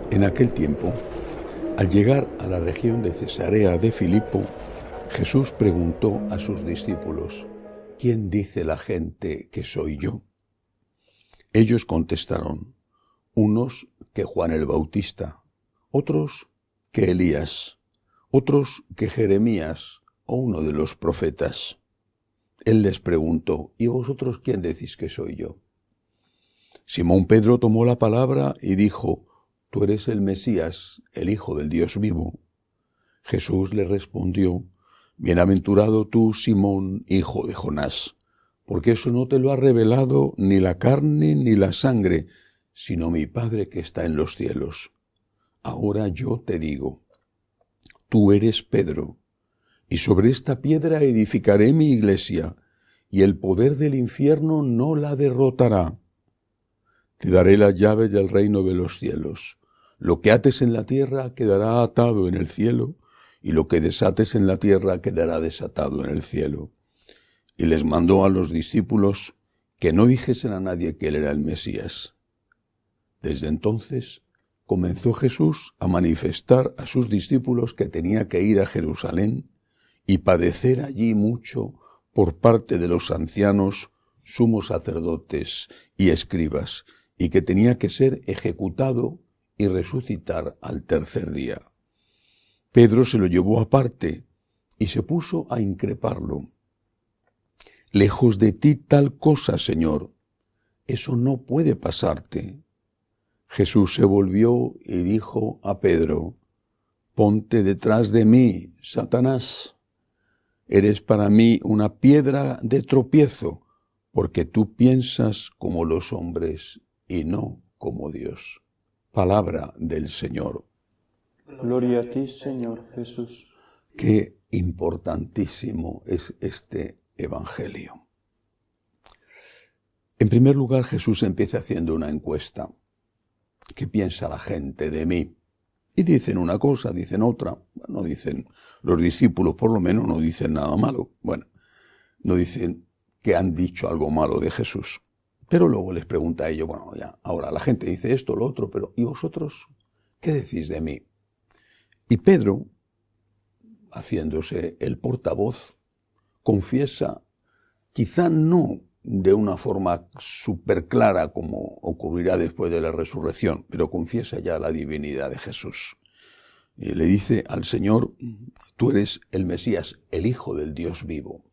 En aquel tiempo, al llegar a la región de Cesarea de Filipo, Jesús preguntó a sus discípulos: ¿Quién dice la gente que soy yo? Ellos contestaron: unos que Juan el Bautista, otros que Elías, otros que Jeremías o uno de los profetas. Él les preguntó: ¿y vosotros quién decís que soy yo? Simón Pedro tomó la palabra y dijo: Tú eres el Mesías, el Hijo del Dios vivo. Jesús le respondió: Bienaventurado tú, Simón, hijo de Jonás, porque eso no te lo ha revelado ni la carne ni la sangre, sino mi Padre que está en los cielos. Ahora yo te digo: tú eres Pedro, y sobre esta piedra edificaré mi iglesia, y el poder del infierno no la derrotará. Te daré la llave del reino de los cielos. Lo que ates en la tierra quedará atado en el cielo, y lo que desates en la tierra quedará desatado en el cielo. Y les mandó a los discípulos que no dijesen a nadie que él era el Mesías. Desde entonces comenzó Jesús a manifestar a sus discípulos que tenía que ir a Jerusalén y padecer allí mucho por parte de los ancianos, sumos sacerdotes y escribas, y que tenía que ser ejecutado y resucitar al tercer día. Pedro se lo llevó aparte y se puso a increparlo. Lejos de ti tal cosa, Señor, eso no puede pasarte. Jesús se volvió y dijo a Pedro: Ponte detrás de mí, Satanás. Eres para mí una piedra de tropiezo, porque tú piensas como los hombres y no como Dios. Palabra del Señor. Gloria a ti, Señor Jesús. Qué importantísimo es este Evangelio. En primer lugar, Jesús empieza haciendo una encuesta. ¿Qué piensa la gente de mí? Y dicen una cosa, dicen otra. No dicen, los discípulos por lo menos no dicen nada malo. Bueno, no dicen que han dicho algo malo de Jesús. Pero luego les pregunta a ellos: bueno, ya, ahora la gente dice esto, lo otro, pero ¿y vosotros qué decís de mí? Y Pedro, haciéndose el portavoz, confiesa, quizá no de una forma súper clara como ocurrirá después de la resurrección, pero confiesa ya la divinidad de Jesús. Y le dice al Señor: tú eres el Mesías, el Hijo del Dios vivo.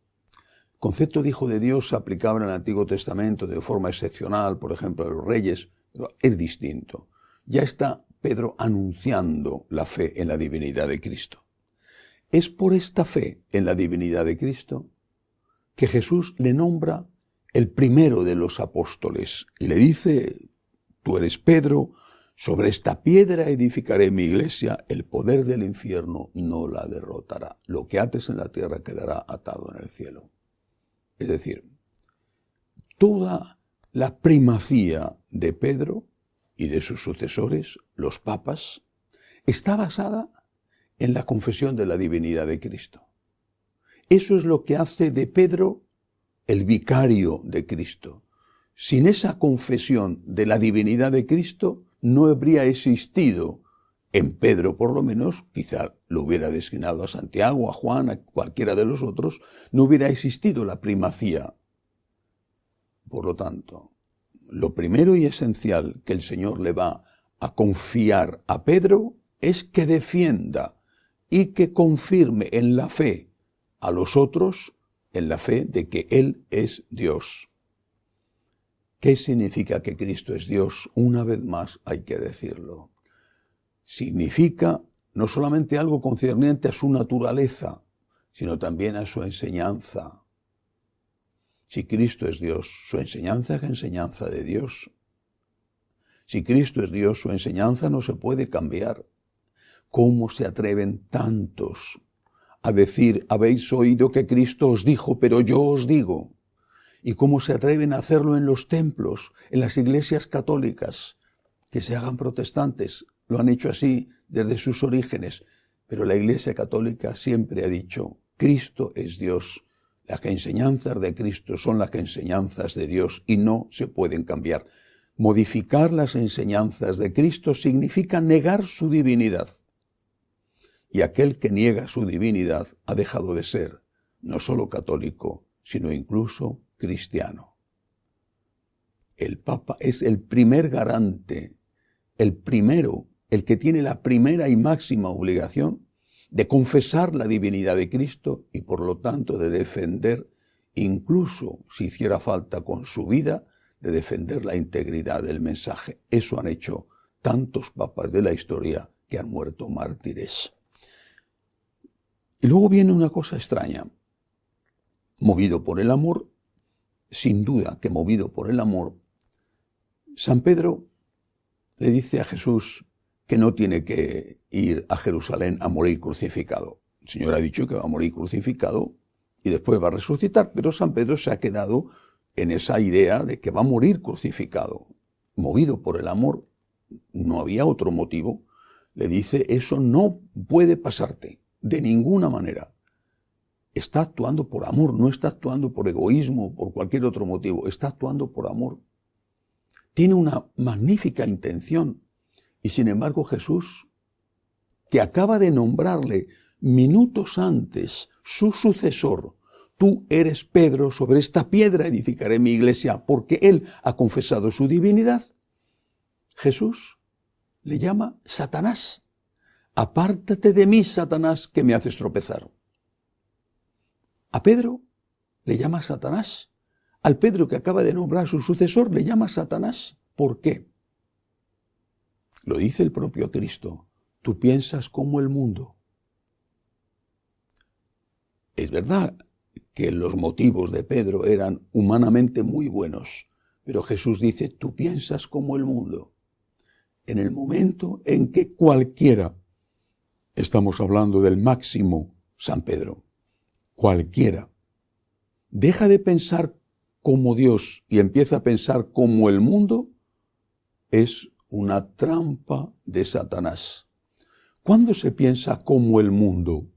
El concepto de Hijo de Dios se aplicaba en el Antiguo Testamento de forma excepcional, por ejemplo, a los reyes, pero es distinto. Ya está Pedro anunciando la fe en la divinidad de Cristo. Es por esta fe en la divinidad de Cristo que Jesús le nombra el primero de los apóstoles y le dice: tú eres Pedro, sobre esta piedra edificaré mi iglesia, el poder del infierno no la derrotará. Lo que ates en la tierra quedará atado en el cielo. Es decir, toda la primacía de Pedro y de sus sucesores, los papas, está basada en la confesión de la divinidad de Cristo. Eso es lo que hace de Pedro el vicario de Cristo. Sin esa confesión de la divinidad de Cristo, no habría existido, en Pedro por lo menos, quizá lo hubiera designado a Santiago, a Juan, a cualquiera de los otros, no hubiera existido la primacía. Por lo tanto, lo primero y esencial que el Señor le va a confiar a Pedro es que defienda y que confirme en la fe a los otros, en la fe de que Él es Dios. ¿Qué significa que Cristo es Dios? Una vez más hay que decirlo. Significa no solamente algo concerniente a su naturaleza, sino también a su enseñanza. Si Cristo es Dios, su enseñanza es enseñanza de Dios. Si Cristo es Dios, su enseñanza no se puede cambiar. ¿Cómo se atreven tantos a decir: habéis oído que Cristo os dijo, pero yo os digo? ¿Y cómo se atreven a hacerlo en los templos, en las iglesias católicas? Que se hagan protestantes, lo han hecho así desde sus orígenes, pero la Iglesia católica siempre ha dicho: Cristo es Dios, Las enseñanzas de Cristo son las enseñanzas de Dios y no se pueden cambiar. Modificar las enseñanzas de Cristo significa negar su divinidad. Y aquel que niega su divinidad ha dejado de ser no solo católico, sino incluso cristiano. El Papa es el primer garante, el primero, el que tiene la primera y máxima obligación de confesar la divinidad de Cristo y por lo tanto de defender, incluso si hiciera falta con su vida, de defender la integridad del mensaje. Eso han hecho tantos papas de la historia que han muerto mártires. Y luego viene una cosa extraña. Movido por el amor, sin duda que movido por el amor, San Pedro le dice a Jesús que no tiene que ir a Jerusalén a morir crucificado. El Señor ha dicho que va a morir crucificado y después va a resucitar, pero San Pedro se ha quedado en esa idea de que va a morir crucificado. Movido por el amor, no había otro motivo. Le dice, eso no puede pasarte, de ninguna manera. Está actuando por amor, no está actuando por egoísmo, por cualquier otro motivo, está actuando por amor. Tiene una magnífica intención y sin embargo Jesús, que acaba de nombrarle minutos antes su sucesor, tú eres Pedro, sobre esta piedra edificaré mi iglesia, porque él ha confesado su divinidad, Jesús le llama Satanás. Apártate de mí, Satanás, que me haces tropezar. A Pedro le llama Satanás. Al Pedro que acaba de nombrar su sucesor le llama Satanás. ¿Por qué? Lo dice el propio Cristo. Tú piensas como el mundo. Es verdad que los motivos de Pedro eran humanamente muy buenos, pero Jesús dice, tú piensas como el mundo. En el momento en que cualquiera, estamos hablando del máximo San Pedro, cualquiera, deja de pensar como Dios y empieza a pensar como el mundo, es una trampa de Satanás. ¿Cuándo se piensa como el mundo?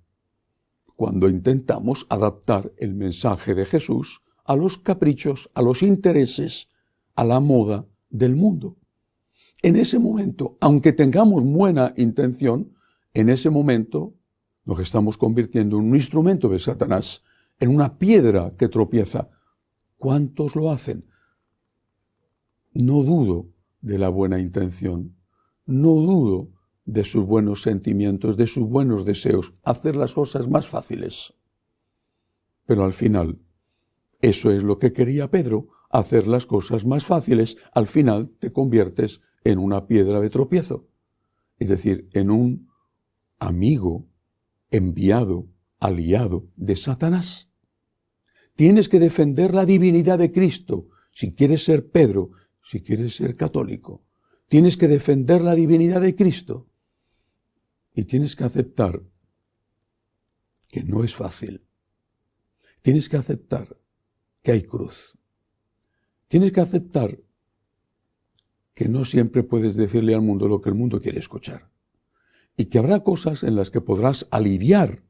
Cuando intentamos adaptar el mensaje de Jesús a los caprichos, a los intereses, a la moda del mundo. En ese momento, aunque tengamos buena intención, en ese momento nos estamos convirtiendo en un instrumento de Satanás, en una piedra que tropieza. ¿Cuántos lo hacen? No dudo de la buena intención, no dudo de sus buenos sentimientos, de sus buenos deseos, hacer las cosas más fáciles. Pero al final, eso es lo que quería Pedro, hacer las cosas más fáciles. Al final te conviertes en una piedra de tropiezo, es decir, en un amigo, enviado, aliado de Satanás. Tienes que defender la divinidad de Cristo si quieres ser Pedro, si quieres ser católico. Tienes que defender la divinidad de Cristo y tienes que aceptar que no es fácil. Tienes que aceptar que hay cruz. Tienes que aceptar que no siempre puedes decirle al mundo lo que el mundo quiere escuchar. Y que habrá cosas en las que podrás aliviar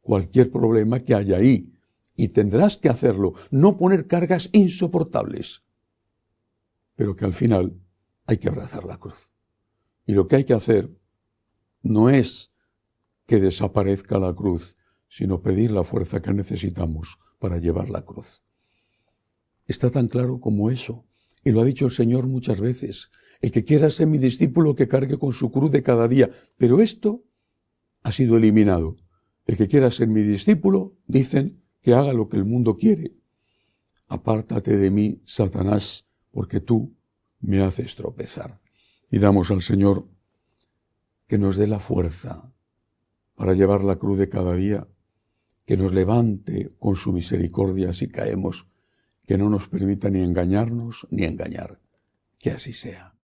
cualquier problema que haya ahí. Y tendrás que hacerlo, no poner cargas insoportables. Pero que al final hay que abrazar la cruz. Y lo que hay que hacer no es que desaparezca la cruz, sino pedir la fuerza que necesitamos para llevar la cruz. Está tan claro como eso. Y lo ha dicho el Señor muchas veces. El que quiera ser mi discípulo, que cargue con su cruz de cada día. Pero esto ha sido eliminado. El que quiera ser mi discípulo, dicen, que haga lo que el mundo quiere. Apártate de mí, Satanás, porque tú me haces tropezar. Pidamos al Señor que nos dé la fuerza para llevar la cruz de cada día, que nos levante con su misericordia si caemos, que no nos permita ni engañarnos ni engañar. Que así sea.